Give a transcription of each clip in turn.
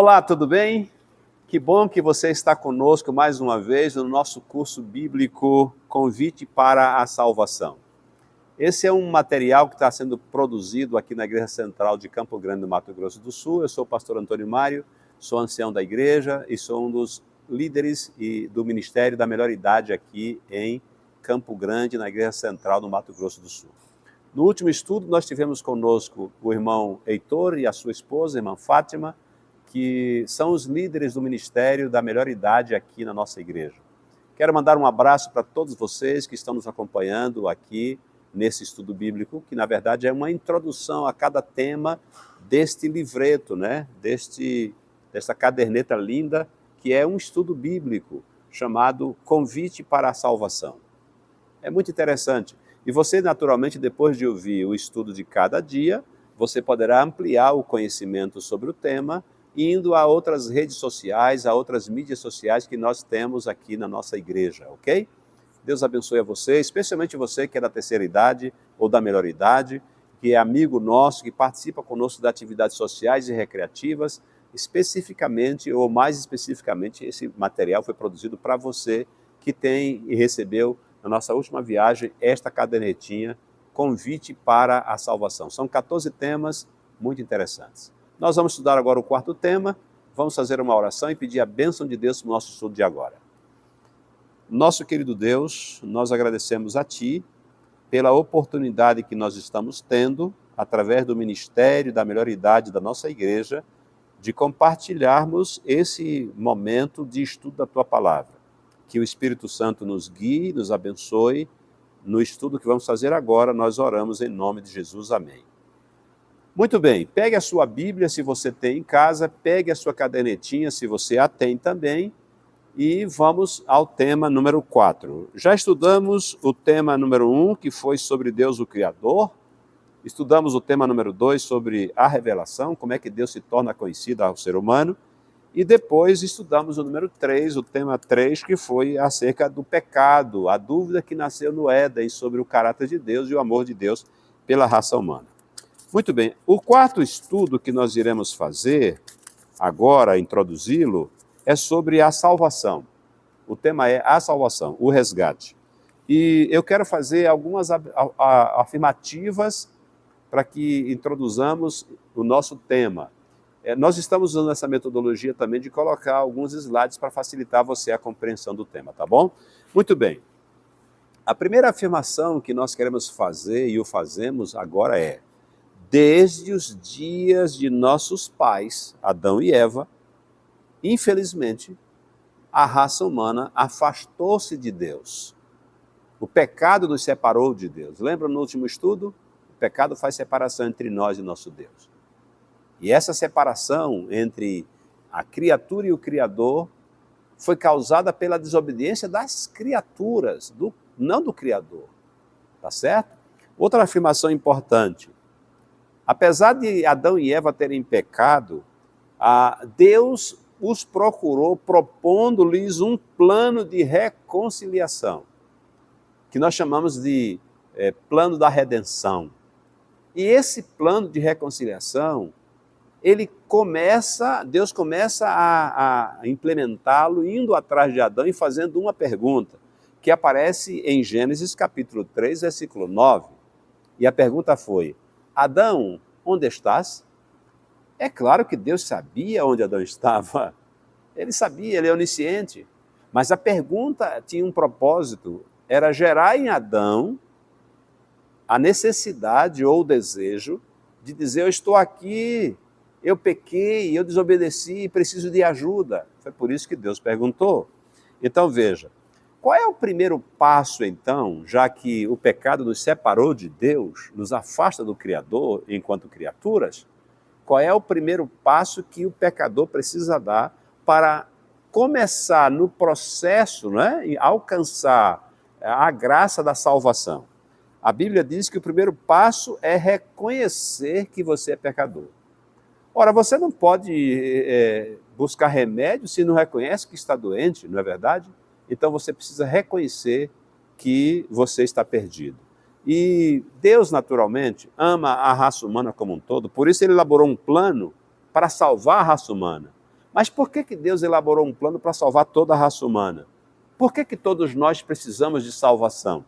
Olá, tudo bem? Que bom que você está conosco mais uma vez no nosso curso bíblico Convite para a Salvação. Esse é um material que está sendo produzido aqui na Igreja Central de Campo Grande, no Mato Grosso do Sul. Eu sou o pastor Antônio Mário, sou ancião da igreja e sou um dos líderes do Ministério da Melhor Idade aqui em Campo Grande, na Igreja Central do Mato Grosso do Sul. No último estudo, nós tivemos conosco o irmão Heitor e a sua esposa, a irmã Fátima, que são os líderes do Ministério da Melhor Idade aqui na nossa igreja. Quero mandar um abraço para todos vocês que estão nos acompanhando aqui nesse estudo bíblico, que na verdade é uma introdução a cada tema deste livreto, desta caderneta linda, que é um estudo bíblico chamado Convite para a Salvação. É muito interessante. E você, naturalmente, depois de ouvir o estudo de cada dia, você poderá ampliar o conhecimento sobre o tema, indo a outras redes sociais, a outras mídias sociais que nós temos aqui na nossa igreja, ok? Deus abençoe a você, especialmente você que é da terceira idade ou da melhor idade, que é amigo nosso, que participa conosco das atividades sociais e recreativas. Especificamente, ou mais especificamente, esse material foi produzido para você que tem e recebeu, na nossa última viagem, esta cadernetinha, Convite para a Salvação. São 14 temas muito interessantes. Nós vamos estudar agora o quarto tema, vamos fazer uma oração e pedir a bênção de Deus para o nosso estudo de agora. Nosso querido Deus, nós agradecemos a Ti pela oportunidade que nós estamos tendo, através do Ministério da Melhor Idade da nossa igreja, de compartilharmos esse momento de estudo da Tua Palavra. Que o Espírito Santo nos guie, nos abençoe. No estudo que vamos fazer agora, nós oramos em nome de Jesus. Amém. Muito bem, pegue a sua Bíblia, se você tem em casa, pegue a sua cadernetinha, se você a tem também, e vamos ao tema número 4. Já estudamos o tema número 1, que foi sobre Deus o Criador, estudamos o tema número 2, sobre a revelação, como é que Deus se torna conhecido ao ser humano, e depois estudamos o número 3, o tema 3, que foi acerca do pecado, a dúvida que nasceu no Éden sobre o caráter de Deus e o amor de Deus pela raça humana. Muito bem, o quarto estudo que nós iremos fazer, agora introduzi-lo, é sobre a salvação. O tema é a salvação, o resgate. E eu quero fazer algumas afirmativas para que introduzamos o nosso tema. Nós estamos usando essa metodologia também de colocar alguns slides para facilitar você a compreensão do tema, tá bom? Muito bem. A primeira afirmação que nós queremos fazer e o fazemos agora é: desde os dias de nossos pais, Adão e Eva, infelizmente, a raça humana afastou-se de Deus. O pecado nos separou de Deus. Lembra no último estudo? O pecado faz separação entre nós e nosso Deus. E essa separação entre a criatura e o Criador foi causada pela desobediência das criaturas, não do Criador. Tá certo? Outra afirmação importante. Apesar de Adão e Eva terem pecado, Deus os procurou propondo-lhes um plano de reconciliação, que nós chamamos de plano da redenção. E esse plano de reconciliação, Deus começa a implementá-lo indo atrás de Adão e fazendo uma pergunta, que aparece em Gênesis capítulo 3, versículo 9. E a pergunta foi: Adão, onde estás? É claro que Deus sabia onde Adão estava. Ele sabia, ele é onisciente. Mas a pergunta tinha um propósito, era gerar em Adão a necessidade ou o desejo de dizer: eu estou aqui, eu pequei, eu desobedeci, preciso de ajuda. Foi por isso que Deus perguntou. Então veja, qual é o primeiro passo então, já que o pecado nos separou de Deus, nos afasta do Criador enquanto criaturas? Qual é o primeiro passo que o pecador precisa dar para começar no processo, e alcançar a graça da salvação? A Bíblia diz que o primeiro passo é reconhecer que você é pecador. Ora, você não pode buscar remédio se não reconhece que está doente, não é verdade? Então você precisa reconhecer que você está perdido. E Deus, naturalmente, ama a raça humana como um todo, por isso ele elaborou um plano para salvar a raça humana. Mas por que Deus elaborou um plano para salvar toda a raça humana? Por que todos nós precisamos de salvação?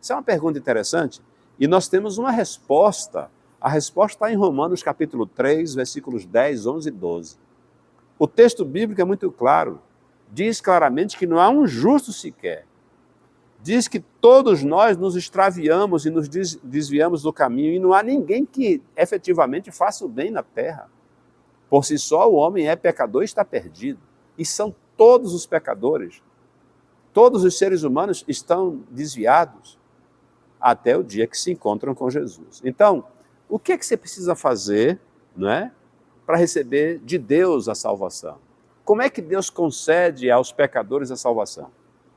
Isso é uma pergunta interessante e nós temos uma resposta. A resposta está em Romanos capítulo 3, versículos 10, 11 e 12. O texto bíblico é muito claro. Diz claramente que não há um justo sequer. Diz que todos nós nos extraviamos e nos desviamos do caminho e não há ninguém que efetivamente faça o bem na terra. Por si só, o homem é pecador e está perdido. E são todos os pecadores. Todos os seres humanos estão desviados até o dia que se encontram com Jesus. Então, o que é que você precisa fazer, não é, para receber de Deus a salvação? Como é que Deus concede aos pecadores a salvação?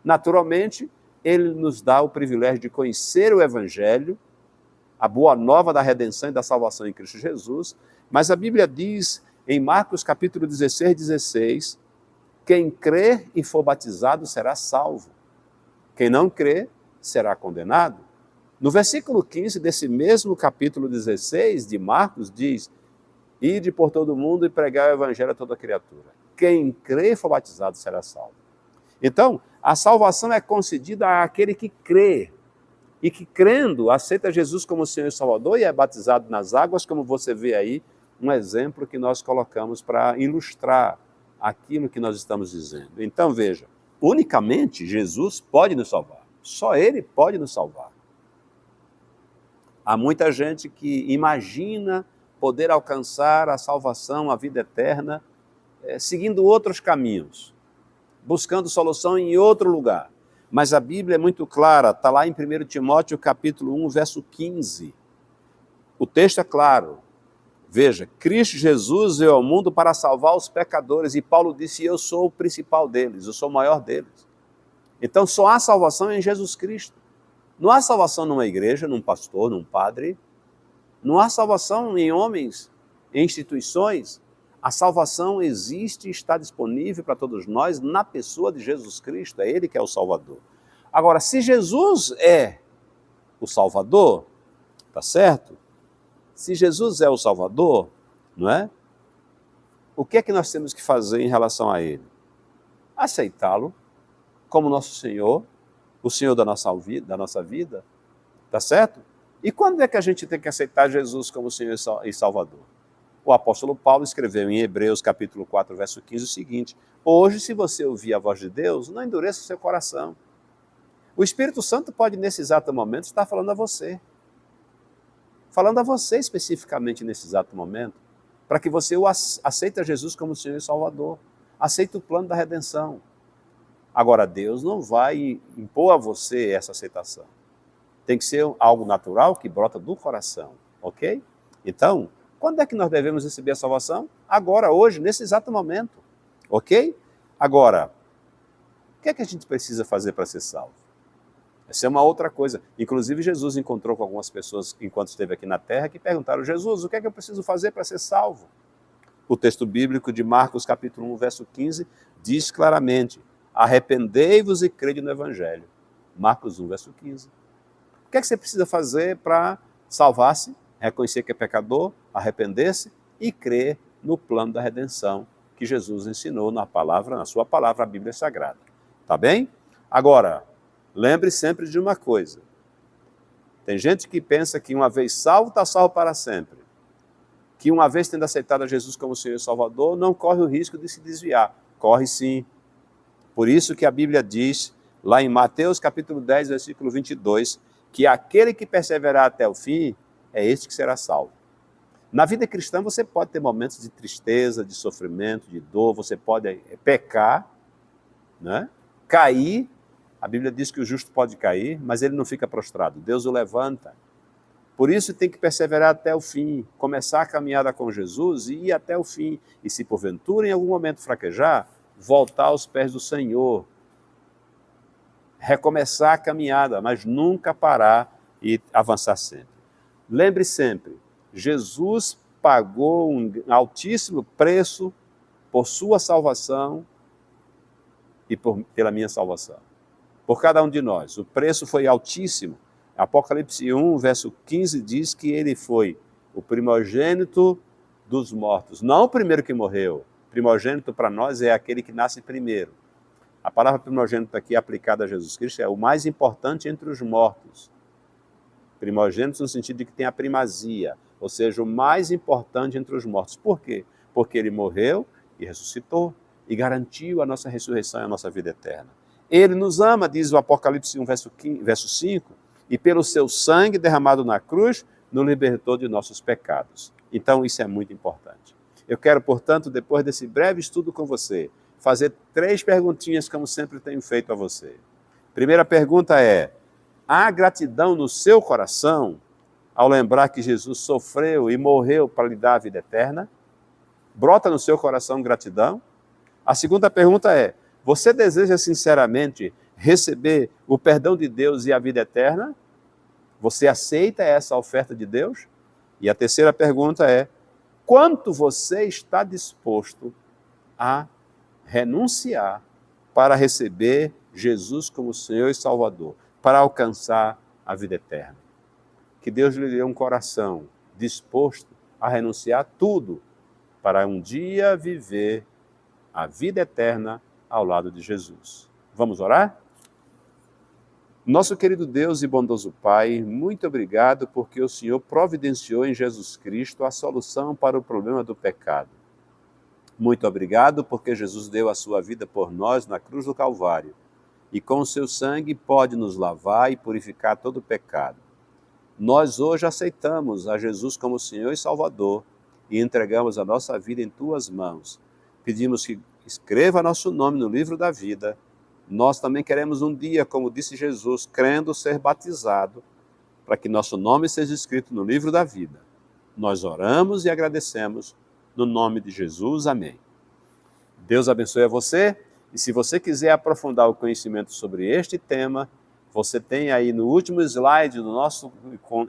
Naturalmente, Ele nos dá o privilégio de conhecer o Evangelho, a boa nova da redenção e da salvação em Cristo Jesus, mas a Bíblia diz em Marcos capítulo 16, 16, quem crer e for batizado será salvo. Quem não crer será condenado. No versículo 15 desse mesmo capítulo 16 de Marcos diz, ide por todo o mundo e pregai o evangelho a toda criatura. Quem crer e for batizado será salvo. Então, a salvação é concedida àquele que crê e que crendo aceita Jesus como Senhor e Salvador e é batizado nas águas, como você vê aí, um exemplo que nós colocamos para ilustrar aquilo que nós estamos dizendo. Então, veja, unicamente Jesus pode nos salvar. Só Ele pode nos salvar. Há muita gente que imagina poder alcançar a salvação, a vida eterna, seguindo outros caminhos, buscando solução em outro lugar. Mas a Bíblia é muito clara, está lá em 1 Timóteo capítulo 1, verso 15. O texto é claro. Veja, Cristo Jesus veio ao mundo para salvar os pecadores e Paulo disse, eu sou o principal deles, eu sou o maior deles. Então só há salvação em Jesus Cristo. Não há salvação numa igreja, num pastor, num padre. Não há salvação em homens, em instituições. A salvação existe e está disponível para todos nós na pessoa de Jesus Cristo. É Ele que é o Salvador. Agora, se Jesus é o Salvador, tá certo? Se Jesus é o Salvador, não é? O que é que nós temos que fazer em relação a Ele? Aceitá-lo como nosso Senhor, o Senhor da nossa vida, tá certo? E quando é que a gente tem que aceitar Jesus como Senhor e Salvador? O apóstolo Paulo escreveu em Hebreus capítulo 4, verso 15 o seguinte, hoje, se você ouvir a voz de Deus, não endureça o seu coração. O Espírito Santo pode, nesse exato momento, estar falando a você especificamente nesse exato momento, para que você aceite Jesus como Senhor e Salvador, aceite o plano da redenção. Agora, Deus não vai impor a você essa aceitação. Tem que ser algo natural que brota do coração, ok? Então, quando é que nós devemos receber a salvação? Agora, hoje, nesse exato momento, ok? Agora, o que é que a gente precisa fazer para ser salvo? Essa é uma outra coisa. Inclusive, Jesus encontrou com algumas pessoas, enquanto esteve aqui na terra, que perguntaram, Jesus, o que é que eu preciso fazer para ser salvo? O texto bíblico de Marcos, capítulo 1, verso 15, diz claramente, arrependei-vos e crede no Evangelho. Marcos 1, verso 15. O que é que você precisa fazer para salvar-se, reconhecer que é pecador, arrepender-se e crer no plano da redenção que Jesus ensinou na sua palavra, a Bíblia Sagrada. Tá bem? Agora, lembre sempre de uma coisa. Tem gente que pensa que uma vez salvo, está salvo para sempre. Que uma vez tendo aceitado a Jesus como Senhor e Salvador, não corre o risco de se desviar. Corre sim. Por isso que a Bíblia diz, lá em Mateus capítulo 10, versículo 22, que aquele que perseverar até o fim, é este que será salvo. Na vida cristã você pode ter momentos de tristeza, de sofrimento, de dor, você pode pecar, né? Cair. A Bíblia diz que o justo pode cair, mas ele não fica prostrado. Deus o levanta. Por isso tem que perseverar até o fim, começar a caminhada com Jesus e ir até o fim. E se porventura em algum momento fraquejar, voltar aos pés do Senhor. Recomeçar a caminhada, mas nunca parar e avançar sempre. Lembre sempre, Jesus pagou um altíssimo preço por sua salvação e pela minha salvação. Por cada um de nós. O preço foi altíssimo. Apocalipse 1, verso 15, diz que ele foi o primogênito dos mortos. Não o primeiro que morreu, Primogênito para nós é aquele que nasce primeiro. A palavra primogênito aqui aplicada a Jesus Cristo é o mais importante entre os mortos. Primogênito no sentido de que tem a primazia, ou seja, o mais importante entre os mortos. Por quê? Porque ele morreu e ressuscitou e garantiu a nossa ressurreição e a nossa vida eterna. Ele nos ama, diz o Apocalipse 1, verso 5, e pelo seu sangue derramado na cruz, nos libertou de nossos pecados. Então, isso é muito importante. Eu quero, portanto, depois desse breve estudo com você, fazer 3 perguntinhas, como sempre tenho feito a você. Primeira pergunta é: há gratidão no seu coração ao lembrar que Jesus sofreu e morreu para lhe dar a vida eterna? Brota no seu coração gratidão? A segunda pergunta é: você deseja sinceramente receber o perdão de Deus e a vida eterna? Você aceita essa oferta de Deus? E a terceira pergunta é: quanto você está disposto a renunciar para receber Jesus como Senhor e Salvador, para alcançar a vida eterna? Que Deus lhe dê um coração disposto a renunciar tudo para um dia viver a vida eterna ao lado de Jesus. Vamos orar? Nosso querido Deus e bondoso Pai, muito obrigado porque o Senhor providenciou em Jesus Cristo a solução para o problema do pecado. Muito obrigado porque Jesus deu a sua vida por nós na cruz do Calvário e com o seu sangue pode nos lavar e purificar todo o pecado. Nós hoje aceitamos a Jesus como Senhor e Salvador e entregamos a nossa vida em tuas mãos. Pedimos que escreva nosso nome no livro da vida. Nós também queremos um dia, como disse Jesus, crendo ser batizado, para que nosso nome seja escrito no livro da vida. Nós oramos e agradecemos no nome de Jesus. Amém. Deus abençoe a você. E se você quiser aprofundar o conhecimento sobre este tema, você tem aí no último slide do nosso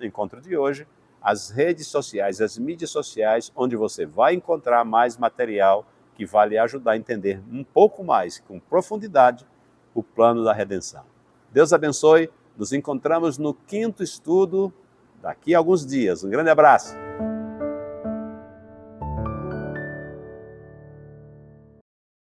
encontro de hoje as redes sociais, as mídias sociais, onde você vai encontrar mais material que vai lhe ajudar a entender um pouco mais, com profundidade, o plano da redenção. Deus abençoe. Nos encontramos no 5º estudo daqui a alguns dias. Um grande abraço.